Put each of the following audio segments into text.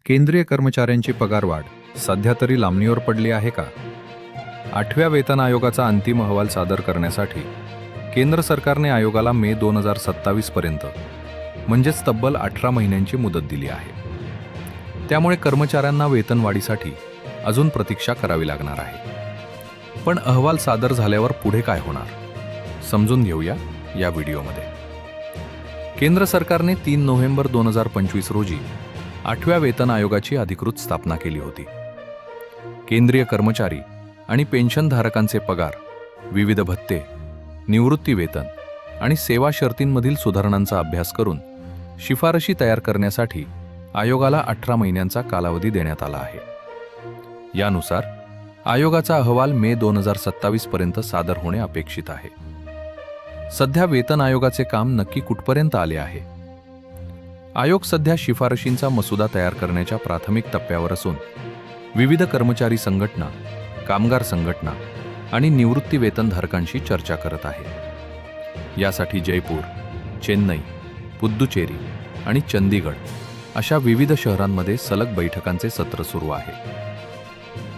केंद्रीय कर्मचाऱ्यांची पगारवाढ सध्या तरी लांबणीवर पडली आहे का? 8व्या वेतन आयोगाचा अंतिम अहवाल सादर करण्यासाठी केंद्र सरकारने आयोगाला मे 2027 पर्यंत म्हणजेच तब्बल 18 महिन्यांची मुदत दिली आहे. त्यामुळे कर्मचाऱ्यांना वेतनवाढीसाठी अजून प्रतीक्षा करावी लागणार आहे. पण अहवाल सादर झाल्यावर पुढे काय होणार, समजून घेऊया या व्हिडिओमध्ये. केंद्र सरकारने 3 नोव्हेंबर 2025 रोजी 8व्या वेतन आयोगाची अधिकृत स्थापना केली होती. केंद्रीय कर्मचारी आणि पेन्शनधारकांचे पगार, विविध भत्ते, निवृत्ती वेतन आणि सेवा शर्तींमधील सुधारणांचा अभ्यास करून शिफारशी तयार करण्यासाठी आयोगाला 18 महिन्यांचा कालावधी देण्यात आला आहे. यानुसार आयोगाचा अहवाल मे 2027 पर्यंत सादर होणे अपेक्षित आहे. सध्या वेतन आयोगाचे काम नक्की कुठपर्यंत आले आहे? आयोग सध्या शिफारशींचा मसुदा तयार करण्याच्या प्राथमिक टप्प्यावर असून विविध कर्मचारी संघटना, कामगार संघटना आणि निवृत्ती वेतनधारकांशी चर्चा करत आहे. यासाठी जयपूर, चेन्नई, पुद्दुचेरी आणि चंदीगड अशा विविध शहरांमध्ये सलग बैठकांचे सत्र सुरू आहे.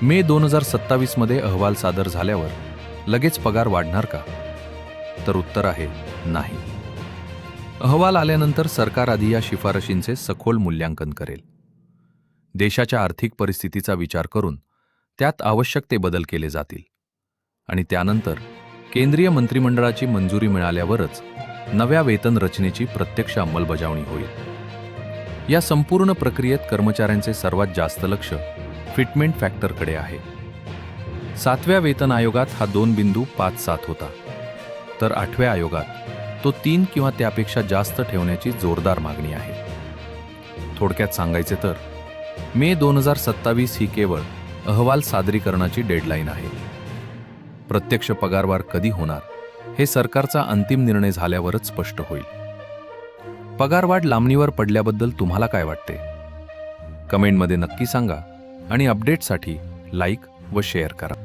मे 2027 मध्ये अहवाल सादर झाल्यावर लगेच पगार वाढणार का? तर उत्तर आहे नाही. अहवाल आल्यानंतर सरकार आधी या शिफारशींचे सखोल मूल्यांकन करेल. देशाच्या आर्थिक परिस्थितीचा विचार करून त्यात आवश्यक ते बदल केले जातील आणि त्यानंतर केंद्रीय मंत्रिमंडळाची मंजुरी मिळाल्यावरच नव्या वेतन रचनेची प्रत्यक्ष अंमलबजावणी होईल. या संपूर्ण प्रक्रियेत कर्मचाऱ्यांचे सर्वात जास्त लक्ष फिटमेंट फॅक्टरकडे आहे. 7व्या वेतन आयोगात हा 2.57 होता, तर 8व्या आयोगात तो 3 किंवा त्यापेक्षा जास्त ठेवण्याची जोरदार मागणी आहे. थोडक्यात सांगायचे तर मे 2027 ही केवळ अहवाल सादरीकरणाची डेडलाईन आहे. प्रत्यक्ष पगारवाढ कधी होणार हे सरकारचा अंतिम निर्णय झाल्यावरच स्पष्ट होईल. पगारवाढ लांबणीवर पडल्याबद्दल तुम्हाला काय वाटते? कमेंटमध्ये नक्की सांगा आणि अपडेटसाठी लाईक व शेअर करा.